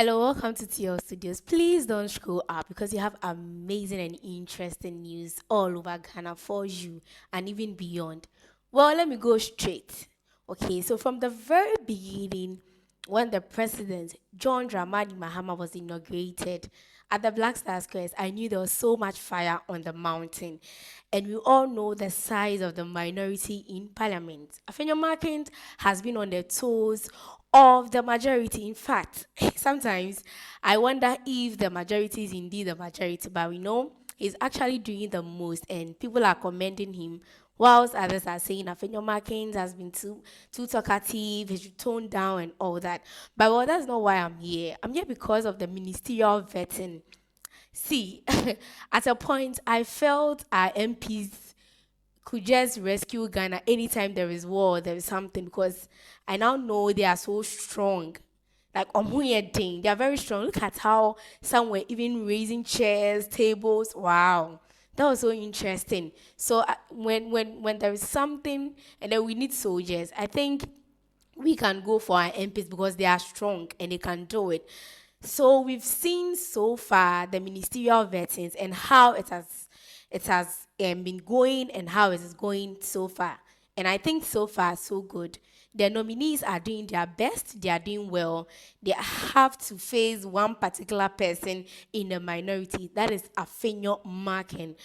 Hello, welcome to TL Studios. Please don't scroll up because you have amazing and interesting news all over Ghana for you and even beyond. Well, let me go straight. Okay, so from the very beginning, when the president, John Dramani Mahama, was inaugurated at the Black Star Squares, I knew there was so much fire on the mountain. And we all know the size of the minority in parliament. Afenyo Markins has been on the toes of the majority. In fact, sometimes I wonder if the majority is indeed the majority, but we know he's actually doing the most, and people are commending him, whilst others are saying Afenyo Markins has been too talkative, he should tone down and all that. But well, that's not why I'm here. I'm here because of the ministerial vetting. See, at a point, I felt our MPs could just rescue Ghana anytime there is war, there is something, because I now know they are so strong. Like, they are very strong. Look at how some were even raising chairs, tables. Wow. That was so interesting. So when there is something and then we need soldiers, I think we can go for our MPs because they are strong and they can do it. So we've seen so far the ministerial vettings and how it has been going and how it is going so far. And I think so far so good. The nominees are doing their best. They are doing well. They have to face one particular person in the minority. That is Afenyo Markin.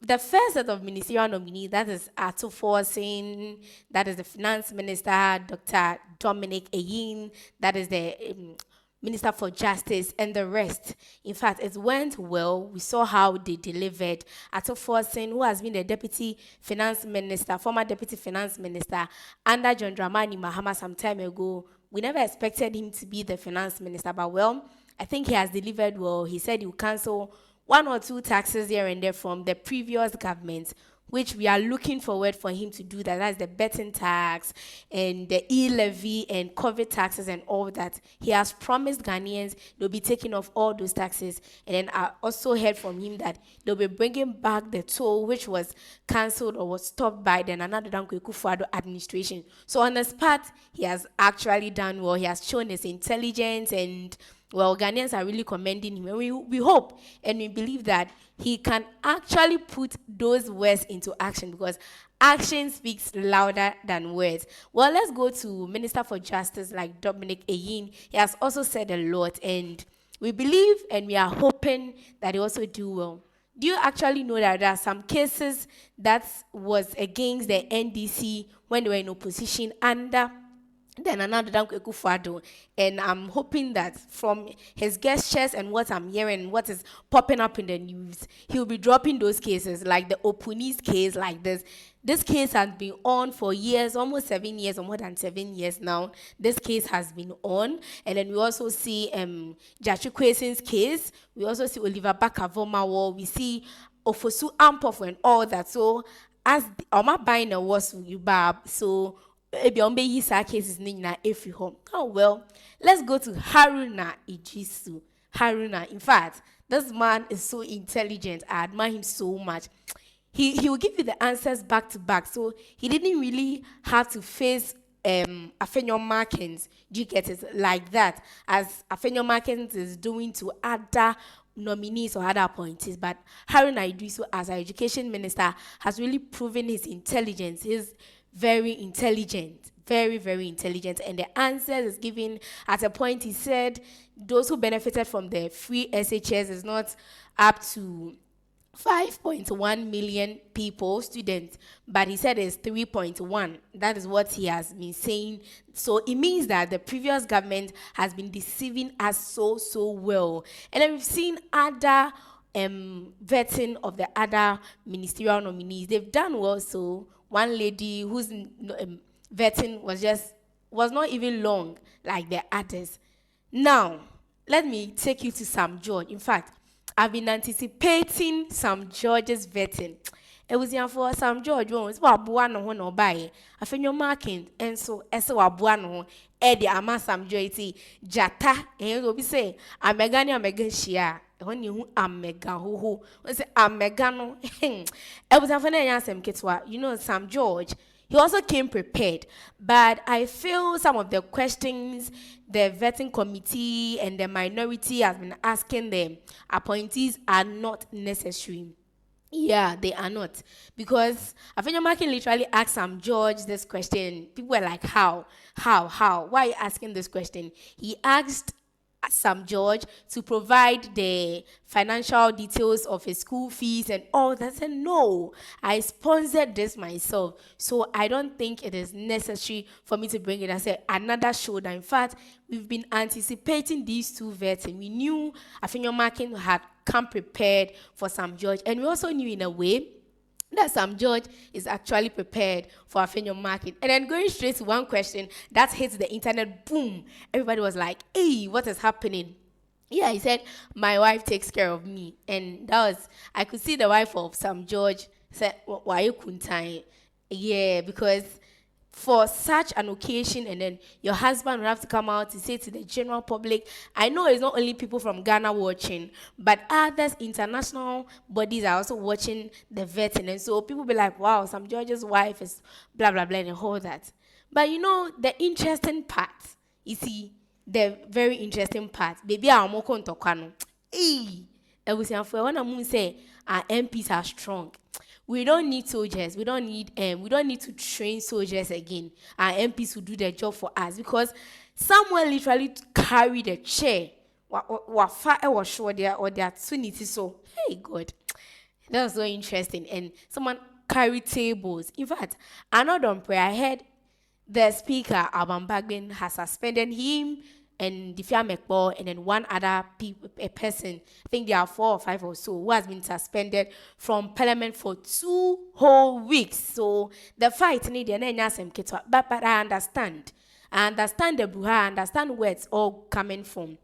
The first set of ministerial nominees, that is Ato Forcing, that is the finance minister, Dr. Dominic Ayin, that is the Minister for Justice, and the rest. In fact, it went well. We saw how they delivered. Ato Forcing, who has been the Deputy Finance Minister, former Deputy Finance Minister, under John Dramani Mahama some time ago, we never expected him to be the Finance Minister, but well, I think he has delivered well. He said he will cancel one or two taxes here and there from the previous government, which we are looking forward for him to do that. That's the betting tax and the e-levy and COVID taxes and all that. He has promised Ghanaians they'll be taking off all those taxes. And then I also heard from him that they'll be bringing back the toll, which was cancelled or was stopped by the Nana Dankwa Akufo-Addo administration. So on the spot, he has actually done well. He has shown his intelligence, and well, Ghanaians are really commending him. And we hope and we believe that he can actually put those words into action, because action speaks louder than words. Well, let's go to Minister for Justice like Dominic Ayin. He has also said a lot, and we believe and we are hoping that he also do well. Do you actually know that there are some cases that was against the NDC when they were in opposition under then another Dankwa Akufo-Addo, and I'm hoping that from his gestures and what I'm hearing, what is popping up in the news, he'll be dropping those cases, like the Opunis case, like this. This case has been on for years, almost 7 years or more than 7 years now. This case has been on, and then we also see Jachu Kwesin's case. We also see Oliver Bakavomawo. We see Ofosu Ampof and all that. So as Oma buying a was you bab, so cases every home. Oh well, let's go to Haruna Ijisu. Haruna, in fact, this man is so intelligent. I admire him so much. He will give you the answers back to back. So he didn't really have to face Afenyo Markins. Do you get it like that? As Afenyo Markins is doing to other nominees or other appointees. But Haruna Ijisu, as our education minister, has really proven his intelligence. He's very intelligent, very, very intelligent. And the answer is given at a point. He said those who benefited from the free SHS is not up to 5.1 million people, students, but he said it's 3.1. That is what he has been saying. So it means that the previous government has been deceiving us so well. And then we've seen other vetting of the other ministerial nominees. They've done well. So one lady whose vetting was not even long like the others. Now, let me take you to Sam George. In fact, I've been anticipating Sam George's vetting. It was for Sam George. It's what Buano no buy. I think you're marking, and so as a Buano, Eddie Ama Sam George, Jata, and you'll be saying, I'm Megani, I'm Megan Shia. When you am mega who say I'm megano. I was having a answer, Kitwa. You know, Sam George, he also came prepared. But I feel some of the questions the vetting committee and the minority has been asking the appointees are not necessary. Yeah, they are not. Because Afenyo Makin literally asked Sam George this question. People were like, how? How? Why are you asking this question? He asked Sam George to provide the financial details of his school fees and all that. I said, no, I sponsored this myself. So I don't think it is necessary for me to bring it. I said, another shoulder. In fact, we've been anticipating these two vets, and we knew Afenyo Makin had come prepared for Sam George. And we also knew in a way that Sam George is actually prepared for Afenyo Market. And then going straight to one question that hits the internet, boom, everybody was like, hey, what is happening? Yeah, he said, my wife takes care of me. And that was, I could see the wife of Sam George said, why you couldn't? Yeah, because for such an occasion, and then your husband will have to come out to say to the general public, I know it's not only people from Ghana watching, but others, international bodies are also watching the vetting. And so people be like, wow, Sam George's wife is blah, blah, blah, and all that. But you know, the interesting part, you see, the very interesting part, baby, I'm more going to kwano. Hey, I was saying, when I'm say our MPs are strong. We don't need soldiers. We don't need to train soldiers again. Our MPs will do their job for us because someone literally carried a chair. Was sure they are so hey God. That was so interesting. And someone carried tables. In fact, another prayer I heard the speaker, Alban Bagbin, has suspended him and Difia Mekbo and then one other a person, I think there are 4 or 5 or so, who has been suspended from parliament for 2 whole weeks. So the fight need but I understand. I understand the Buha, I understand where it's all coming from.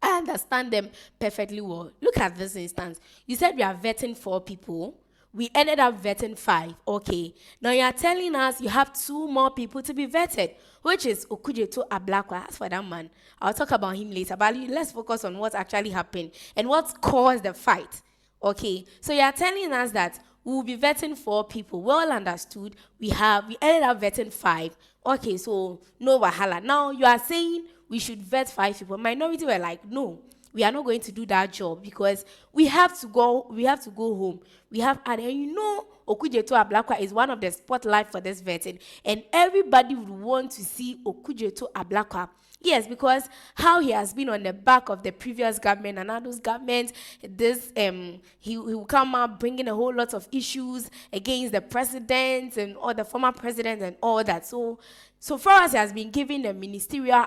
I understand them perfectly well. Look at this instance. You said we are vetting 4 people. We ended up vetting 5. Okay. Now you are telling us you have 2 more people to be vetted, which is Okujeto Ablakwa. As for that man, I'll talk about him later. But let's focus on what actually happened and what caused the fight. Okay. So you are telling us that we will be vetting 4 people. Well understood. We ended up vetting 5. Okay. So no wahala. Now you are saying we should vet 5 people. Minority were like, no. We are not going to do that job because we have to go home. We have, and you know, Okujeto Ablakwa is one of the spotlight for this vetting. And everybody would want to see Okujeto Ablakwa. Yes, because how he has been on the back of the previous government and those governments, he will come out bringing a whole lot of issues against the president and all the former presidents and all that. So far as he has been given a ministerial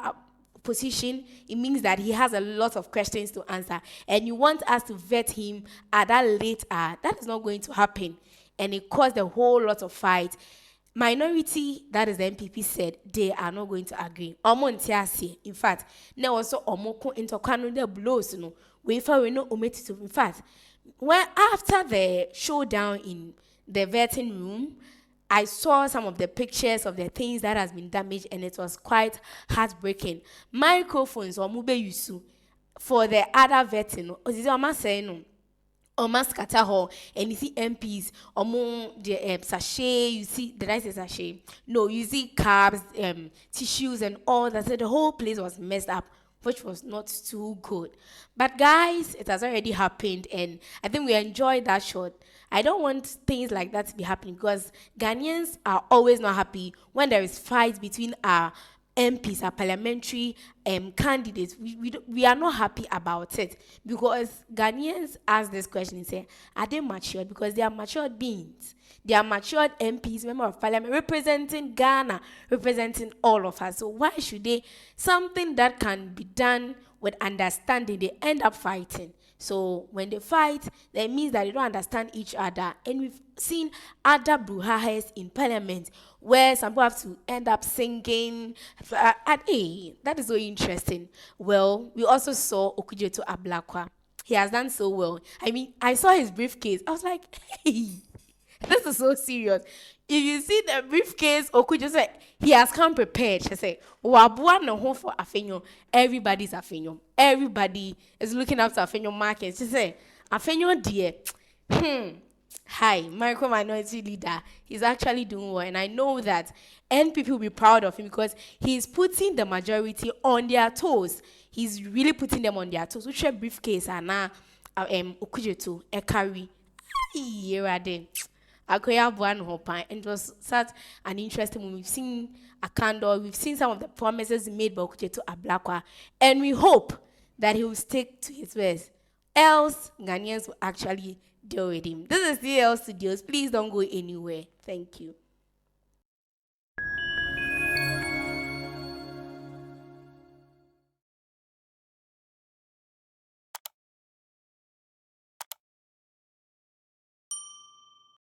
position, it means that he has a lot of questions to answer, and you want us to vet him at that late hour. That is not going to happen, and it caused a whole lot of fight. Minority, that is the MPP, said they are not going to agree. In fact, there was also omoko intokano de blows, we know in fact, when after the showdown in the vetting room, I saw some of the pictures of the things that has been damaged, and it was quite heartbreaking. Microphones or mube yusu for the other vetting. And you see MPs, the sachet, you see the rice sachet. No, you see carbs, tissues, and all that. So the whole place was messed up, which was not too good. But guys, it has already happened, and I think we enjoyed that shot. I don't want things like that to be happening because Ghanaians are always not happy when there is fights between our MPs, our parliamentary candidates. We are not happy about it because Ghanaians ask this question and say, are they matured? Because they are matured beings. They are matured MPs, member of parliament, representing Ghana, representing all of us. So why should they, something that can be done with understanding, they end up fighting? So when they fight, that means that they don't understand each other. And we've seen other brouhahas in parliament where some people have to end up singing. That is so interesting. Well, we also saw Okujeto Ablakwa. He has done so well. I mean, I saw his briefcase. I was like, hey, this is so serious. If you see the briefcase, Okujeto said, he has come prepared. She said, Wabua no home for Afenyo. Everybody's Afenyo. Everybody is looking after Afenyo market. She said, Afenyo dear. Hi, micro minority leader. He's actually doing well, and I know that NPP will be proud of him because he's putting the majority on their toes. He's really putting them on their toes. Which a briefcase and now okujeto e carry. Here then. Akoya Buan Hopa, and it was such an interesting one. We've seen a candle, we've seen some of the promises made by Okujeto Ablakwa, and we hope that he will stick to his words. Else, Ghanaians will actually deal with him. This is DL Studios. Please don't go anywhere. Thank you.